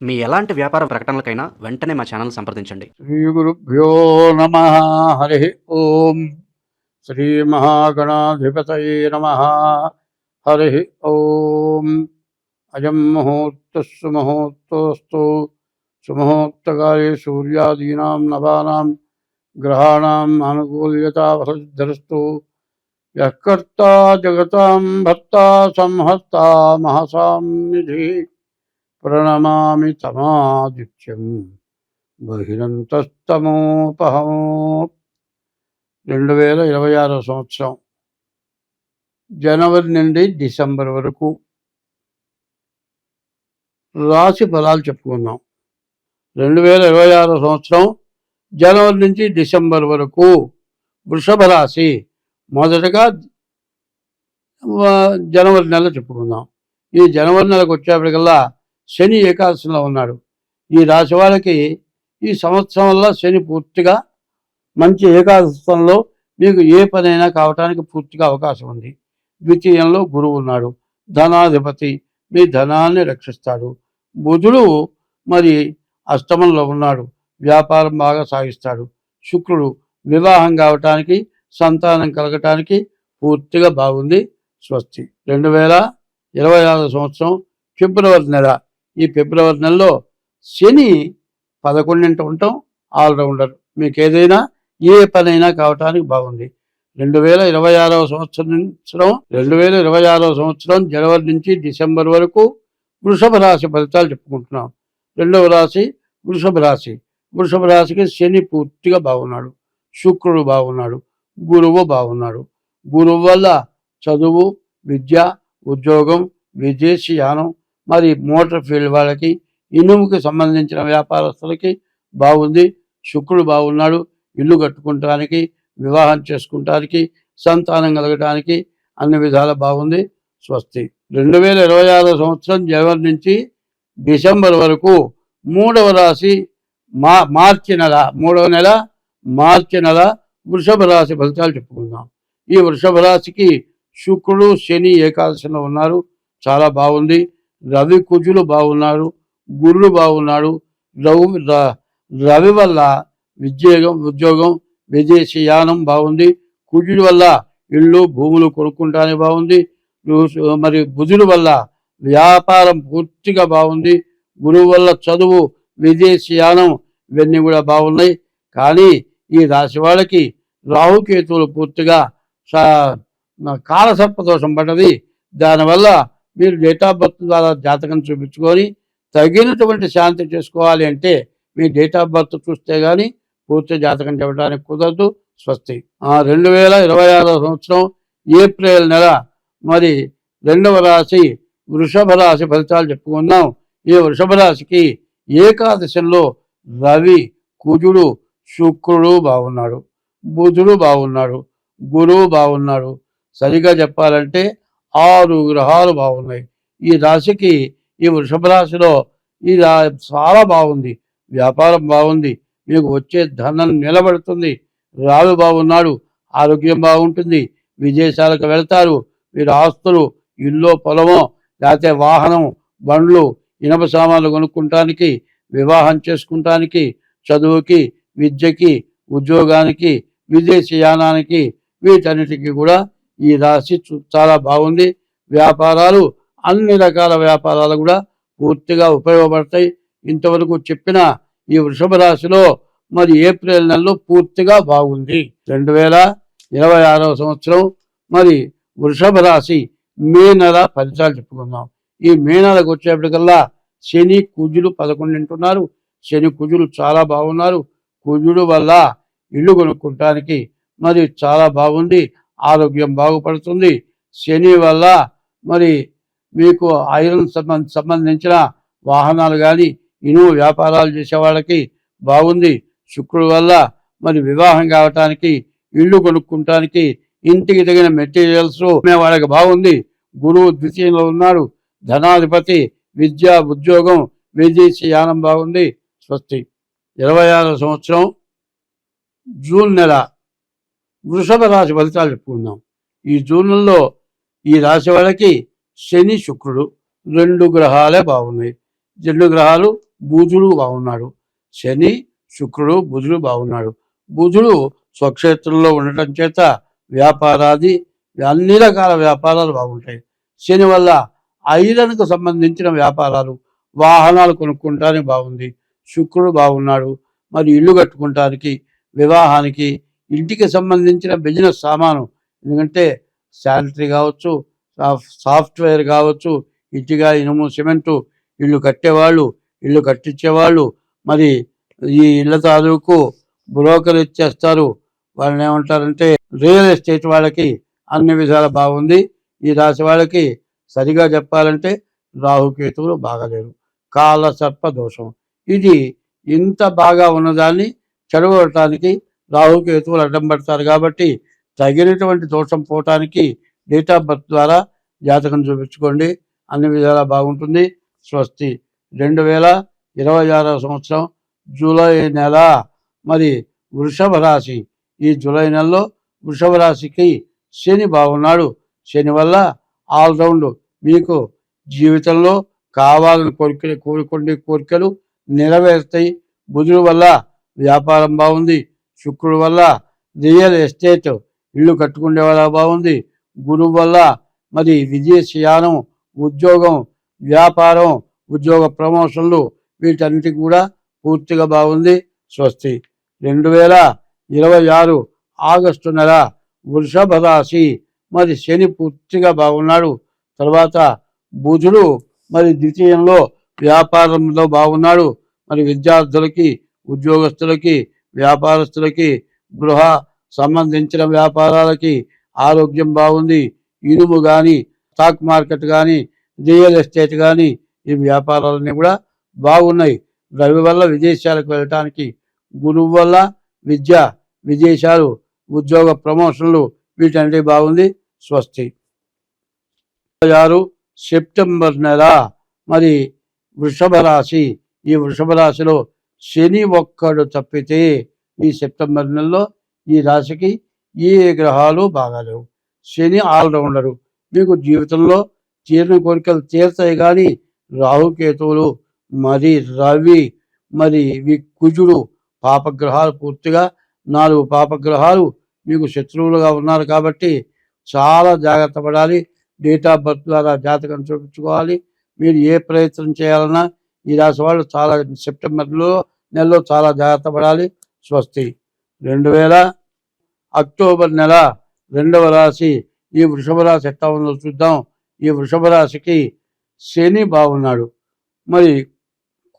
మీ ఎలాంటి వ్యాపార ప్రకటనలకైనా వెంటనే మా ఛానల్ సంప్రదించండి. శ్రీ గురుభ్యో నమ. హరి ఓం. శ్రీ మహాగణాధిపతయే నమ. హరి ఓం. అయం ముహూర్తస్సు ముహూర్తోస్తు. సుముహూర్తకాలే సూర్యాదీనాం నవానాం గ్రహాణాం అనుకూల్యతా వసుద్ధరస్తు. యః కర్తా జగతాం భర్తా సంహర్తా మహసాం నిధి. ప్రణమామి తమాదిత్యం బహిరంతస్తమోపహం. 2026 సంవత్సరం జనవరి నుండి డిసెంబర్ వరకు రాశి ఫలాలు చెప్పుకుందాం. 2026 సంవత్సరం జనవరి నుంచి డిసెంబర్ వరకు వృషభ రాశి. మొదటగా జనవరి నెల చెప్పుకుందాం. ఈ జనవరి నెలకు వచ్చేప్పటికల్లా శని ఏకాదశిలో ఉన్నాడు. ఈ రాశి వాళ్ళకి ఈ సంవత్సరం వల్ల శని పూర్తిగా మంచి ఏకాదశంలో మీకు ఏ పనైనా కావటానికి పూర్తిగా అవకాశం ఉంది. ద్వితీయంలో గురువు ఉన్నాడు, ధనాధిపతి, మీ ధనాన్ని రక్షిస్తాడు. బుధుడు మరి అష్టమంలో ఉన్నాడు, వ్యాపారం బాగా సాగిస్తాడు. శుక్రుడు వివాహం కావటానికి, సంతానం కలగటానికి పూర్తిగా బాగుంది. స్వస్తి. 2026 సంవత్సరం ఫిబ్రవరి నెల. ఈ ఫిబ్రవరి నెలలో శని 11 ఉండటం ఆల్రౌండర్, మీకు ఏదైనా ఏ పనైనా కావటానికి బాగుంది. 2026 సంవత్సరం జనవరి నుంచి డిసెంబర్ వరకు వృషభ రాశి ఫలితాలు చెప్పుకుంటున్నాం. రెండవ రాశి వృషభ రాశి. వృషభ రాశికి శని పూర్తిగా బాగున్నాడు, శుక్రుడు బాగున్నాడు, గురువు బాగున్నాడు. గురువు వల్ల చదువు, విద్య, ఉద్యోగం, విదేశీయానం, మరి మోటార్ ఫీల్డ్ వాళ్ళకి, ఇనుముకి సంబంధించిన వ్యాపారస్తులకి బాగుంది. శుక్రుడు బాగున్నాడు, ఇల్లు కట్టుకుంటానికి, వివాహం చేసుకుంటానికి, సంతానం కలగటానికి అన్ని విధాలా బాగుంది. స్వస్తి. 2026 సంవత్సరం జనవరి నుంచి డిసెంబర్ వరకు మూడవ రాశి మార్చి నెల, మూడవ నెల మార్చి నెల వృషభ రాశి ఫలితాలు చెప్పుకుందాం. ఈ వృషభ రాశికి శుక్రుడు, శని ఏకాదశిలో ఉన్నారు, చాలా బాగుంది. రవి కుజులు బాగున్నారు, గురుడు బాగున్నాడు. రవి వల్ల ఉద్యోగం, విదేశీయానం బాగుంది. కుజుడి వల్ల ఇళ్ళు, భూములు కొనుక్కుంటానికి బాగుంది. మరి బుధుడి వల్ల వ్యాపారం పూర్తిగా బాగుంది. గురువు వల్ల చదువు, విదేశీయానం ఇవన్నీ కూడా బాగున్నాయి. కానీ ఈ రాశి వాళ్ళకి రాహుకేతువులు పూర్తిగా కాలసర్పదోషం పడ్డది. దానివల్ల మీరు డేట్ ఆఫ్ బర్త్ ద్వారా జాతకం చూపించుకొని తగినటువంటి శాంతి చేసుకోవాలి. అంటే మీ డేట్ ఆఫ్ బర్త్ చూస్తే కానీ పూర్తి జాతకం చెప్పడానికి కుదరదు. స్వస్తి. 2026 సంవత్సరం ఏప్రిల్ నెల మరి రెండవ రాశి వృషభ రాశి ఫలితాలు చెప్పుకుందాం. ఈ వృషభ రాశికి ఏకాదశంలో రవి, కుజుడు, శుక్రుడు బాగున్నాడు, బుధుడు బాగున్నాడు, గురువు బాగున్నాడు. సరిగా చెప్పాలంటే 6 గ్రహాలు బాగున్నాయి. ఈ రాశికి, ఈ వృషభ రాశిలో చాలా బాగుంది. వ్యాపారం బాగుంది, మీకు వచ్చే ధనం నిలబడుతుంది. రావి బాగున్నాడు, ఆరోగ్యం బాగుంటుంది, విదేశాలకు వెళ్తారు. మీరు ఆస్తులు, ఇల్లు, పొలమో, లేకపోతే వాహనం, బండ్లు, ఇనప సామాన్లు కొనుక్కుంటానికి, వివాహం చేసుకుంటానికి, చదువుకి, విద్యకి, ఉద్యోగానికి, విదేశీయానానికి, వీటన్నిటికీ కూడా ఈ రాశి చాలా బాగుంది. వ్యాపారాలు, అన్ని రకాల వ్యాపారాలు కూడా పూర్తిగా ఉపయోగపడతాయి. ఇంతవరకు చెప్పిన ఈ వృషభ రాశిలో మరి ఏప్రిల్ నెలలో పూర్తిగా బాగుంది. 2026 సంవత్సరం మరి వృషభ రాశి మే నెల ఫలితాలు చెప్పుకుందాం. ఈ మే నెలకు వచ్చేప్పటికల్లా శని, కుజులు 11 ఉన్నారు. శని, కుజులు చాలా బాగున్నారు. కుజుడు వల్ల ఇల్లు కొనుక్కుంటానికి మరి చాలా బాగుంది, ఆరోగ్యం బాగుపడుతుంది. శని వల్ల మరి మీకు ఐరన్ సంబంధించిన వాహనాలు కానీ, ఇనుము వ్యాపారాలు చేసే వాళ్ళకి బాగుంది. శుక్రుడు వల్ల మరి వివాహం కావటానికి, ఇల్లు కొనుక్కుంటానికి, ఇంటికి తగిన మెటీరియల్స్ వాళ్ళకి బాగుంది. గురువు ద్వితీయంలో ఉన్నాడు, ధనాధిపతి, విద్య, ఉద్యోగం, విదేశీయానం బాగుంది. స్వస్తి. 26 సంవత్సరం జూన్ నెల వృషభ రాశి ఫలితాలు చెప్పుకుందాం. ఈ జూన్ నెలలో ఈ రాశి వాళ్ళకి శని, శుక్రుడు 2 గ్రహాలే బాగున్నాయి. రెండు గ్రహాలు బుధుడు బాగున్నాడు, శని శుక్రుడు బుధుడు బాగున్నాడు. బుధుడు స్వక్షేత్రంలో ఉండటం చేత వ్యాపారాది అన్ని రకాల వ్యాపారాలు బాగుంటాయి. శని వల్ల ఐరన్కు సంబంధించిన వ్యాపారాలు, వాహనాలు కొనుక్కుంటానికి బాగుంది. శుక్రుడు బాగున్నాడు, మరి ఇల్లు కట్టుకుంటానికి, వివాహానికి, ఇంటికి సంబంధించిన బిజినెస్ సామాను, ఎందుకంటే శానిటరీ కావచ్చు, సాఫ్ట్వేర్ కావచ్చు, ఇటుక, ఇనుము, సిమెంటు, ఇల్లు కట్టేవాళ్ళు, ఇల్లు కట్టించేవాళ్ళు, మరి ఈ ఇళ్ల తాలూకు బ్రోకర్ ఇచ్చేస్తారు, వాళ్ళని ఏమంటారంటే రియల్ ఎస్టేట్ వాళ్ళకి అన్ని విధాలు బాగుంది. ఈ రాశి వాళ్ళకి సరిగా చెప్పాలంటే రాహుకేతువులు బాగలేరు, కాల సర్ప దోషం. ఇది ఇంత బాగా ఉన్నదాన్ని చెడగొట్టడానికి రాహుకేతువులు అడ్డం పడతారు. కాబట్టి తగినటువంటి దోషం పోవటానికి డేట్ ఆఫ్ బర్త్ ద్వారా జాతకం చూపించుకోండి, అన్ని విధాలా బాగుంటుంది. స్వస్తి. 2026 సంవత్సరం జూలై నెల, మరి వృషభ రాశి. ఈ జూలై నెలలో వృషభ రాశికి శని బాగున్నాడు. శని వల్ల ఆల్రౌండ్ మీకు జీవితంలో కావాలని కోరుకునే కోరికలు నెరవేరుతాయి. బుధుడు వల్ల వ్యాపారం బాగుంది. శుక్రుడు వల్ల రియల్ ఎస్టేట్, ఇల్లు కట్టుకునే వాళ్ళ బాగుంది. గురువు వల్ల మరి విదేశయానం, ఉద్యోగం, వ్యాపారం, ఉద్యోగ ప్రమోషన్లు, వీటన్నిటికి కూడా పూర్తిగా బాగుంది. స్వస్తి. 2026 ఆగస్టు నెల వృషభ రాశి, మరి శని పూర్తిగా బాగున్నాడు. తర్వాత బుధుడు మరి ద్వితీయంలో వ్యాపారంలో బాగున్నాడు. మరి విద్యార్థులకి, ఉద్యోగస్తులకి, వ్యాపారస్తులకి, గృహ సంబంధించిన వ్యాపారాలకి ఆరోగ్యం బాగుంది. ఇనుము కానీ, స్టాక్ మార్కెట్ కానీ, రియల్ ఎస్టేట్ కానీ, ఈ వ్యాపారాలన్నీ కూడా బాగున్నాయి. రవి వల్ల విదేశాలకు వెళ్ళటానికి, గురువు వల్ల విద్య, విదేశాలు, ఉద్యోగ ప్రమోషన్లు, వీటన్నిటి బాగుంది. స్వస్తి. 6 సెప్టెంబర్ నెల, మరి వృషభ రాశి. ఈ వృషభ రాశిలో శని ఒక్కడు తప్పితే ఈ సెప్టెంబర్ నెలలో ఈ రాశికి ఏ గ్రహాలు బాగాలేవు. శని ఆల్రౌండరు, మీకు జీవితంలో తీరిన కోరికలు తీరుతాయి. కానీ రాహుకేతువులు, మరి రవి, మరి కుజుడు పాపగ్రహాలు, పూర్తిగా 4 పాపగ్రహాలు మీకు శత్రువులుగా ఉన్నారు. కాబట్టి చాలా జాగ్రత్త పడాలి. డేట్ ఆఫ్ బర్త్ ద్వారా జాతకం చూపించుకోవాలి. మీరు ఏ ప్రయత్నం చేయాలన్నా ఈ రాశి వాళ్ళు చాలా సెప్టెంబర్లో నెలలో చాలా జాగ్రత్త పడాలి. స్వస్తి. 2000 అక్టోబర్ నెల 2వ రాశి. ఈ వృషభ రాశి ఎట్లా ఉందో చూద్దాం. ఈ వృషభ రాశికి శని బాగున్నాడు, మరి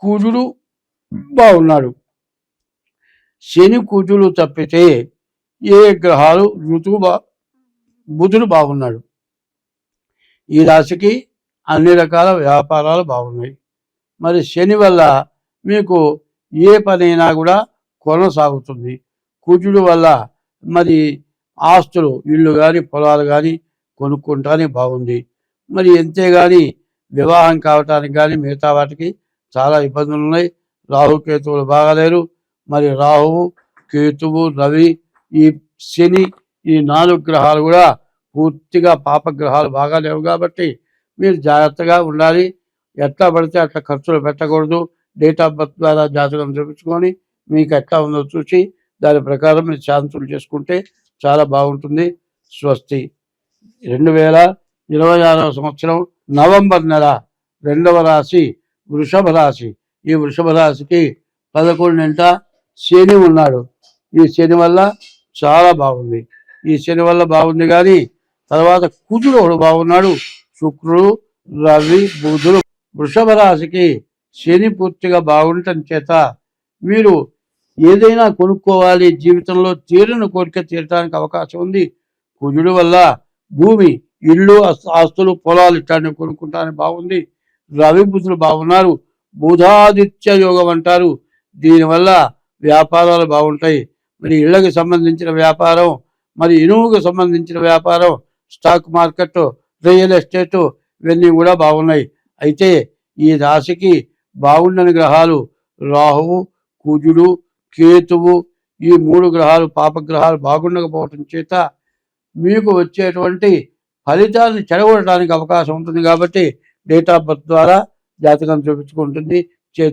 కుజుడు బాగున్నాడు. శని కుజుడు తప్పితే ఏ గ్రహాలు బుధుడు బాగున్నాడు. ఈ రాశికి అన్ని రకాల వ్యాపారాలు బాగున్నాయి. మరి శని వల్ల మీకు ఏ పనైనా కూడా కొనసాగుతుంది. కుజుడు వల్ల మరి ఆస్తులు, ఇళ్ళు కానీ, పొలాలు కానీ కొనుక్కుంటానికి బాగుంది. మరి అంతేగాని వివాహం కావటానికి కానీ మిగతా వాటికి చాలా ఇబ్బందులు ఉన్నాయి. రాహుకేతువులు బాగాలేరు. మరి రాహువు, కేతువు, రవి, ఈ శని, ఈ 4 గ్రహాలు కూడా పూర్తిగా పాపగ్రహాలు బాగా లేవు. కాబట్టి మీరు జాగ్రత్తగా ఉండాలి. ఎట్లా పడితే అట్లా ఖర్చులు పెట్టకూడదు. డేట్ ఆఫ్ బర్త్ ద్వారా జాతకం చూపించుకొని మీకు ఎట్లా ఉందో చూసి దాని ప్రకారం మీరు శాంతులు చేసుకుంటే చాలా బాగుంటుంది. స్వస్తి. 2026 సంవత్సరం నవంబర్ నెల 2వ రాశి వృషభ రాశి. ఈ వృషభ రాశికి 11వ శని ఉన్నాడు. ఈ శని వల్ల చాలా బాగుంది. ఈ శని వల్ల బాగుంది. కానీ తర్వాత కుజుడు ఒకడు బాగున్నాడు. శుక్రుడు, రవి, బుధుడు. వృషభ రాశికి శని పూర్తిగా బాగుండటం చేత మీరు ఏదైనా కొనుక్కోవాలి, జీవితంలో తీరిన కోరిక తీరటానికి అవకాశం ఉంది. కుజుడు వల్ల భూమి, ఇళ్ళు, ఆస్తులు, పొలాలు ఇట్లాంటివి కొనుక్కుంటానికి బాగుంది. రవి, బుధులు బాగున్నారు. బుధాదిత్య యోగం అంటారు. దీనివల్ల వ్యాపారాలు బాగుంటాయి. మరి ఇళ్ళకి సంబంధించిన వ్యాపారం, మరి ఇనుముకు సంబంధించిన వ్యాపారం, స్టాక్ మార్కెట్, రియల్ ఎస్టేట్, ఇవన్నీ కూడా బాగున్నాయి. అయితే ఈ రాశికి బాగుండని గ్రహాలు రాహువు, కుజుడు, కేతువు. ఈ 3 గ్రహాలు పాపగ్రహాలు బాగుండకపోవటం చేత మీకు వచ్చేటువంటి ఫలితాలను చెడగొట్టడానికి అవకాశం ఉంటుంది. కాబట్టి డేట్ ఆఫ్ బర్త్ ద్వారా జాతకం చూపించుకుంటుంది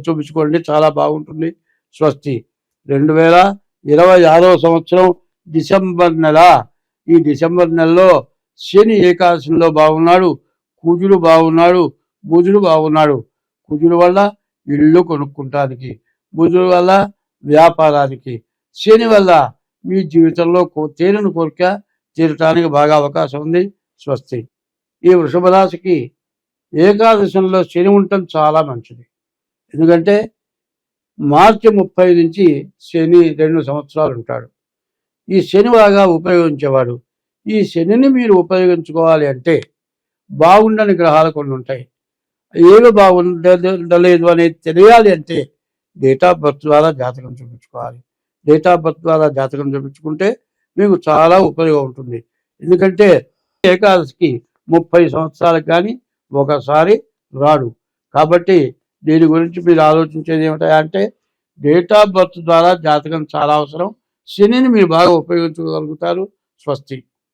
చూపించుకోండి, చాలా బాగుంటుంది. స్వస్తి. 2026వ సంవత్సరం డిసెంబర్ నెల. ఈ డిసెంబర్ నెలలో శని ఏకాదశిలో బాగున్నాడు, కుజుడు బాగున్నాడు, బుధుడు బాగున్నాడు. కుజుడు వల్ల ఇల్లు కొనుక్కుంటానికి, బుధుడు వల్ల వ్యాపారానికి, శని వల్ల మీ జీవితంలో తీరని కోరిక తీరటానికి బాగా అవకాశం ఉంది. స్వస్తి. ఈ వృషభ రాశికి ఏకాదశంలో శని ఉండటం చాలా మంచిది. ఎందుకంటే మార్చి 30 నుంచి శని 2 సంవత్సరాలు ఉంటాడు. ఈ శని బాగా ఉపయోగించేవాడు. ఈ శనిని మీరు ఉపయోగించుకోవాలి అంటే బాగుండని గ్రహాలు కొన్ని ఉంటాయి. ఏవి బాగుండలేదు అనేది తెలియాలి అంటే డేట్ ఆఫ్ బర్త్ ద్వారా జాతకం చూపించుకోవాలి. డేట్ ఆఫ్ బర్త్ ద్వారా జాతకం చూపించుకుంటే మీకు చాలా ఉపయోగం ఉంటుంది. ఎందుకంటే ఏకాదశికి 30 సంవత్సరాలకు కానీ ఒకసారి రాడు. కాబట్టి దీని గురించి మీరు ఆలోచించేది ఏమిటంటే డేట్ ఆఫ్ బర్త్ ద్వారా జాతకం చాలా అవసరం. శనిని మీరు బాగా ఉపయోగించుకోగలుగుతారు. స్వస్తి.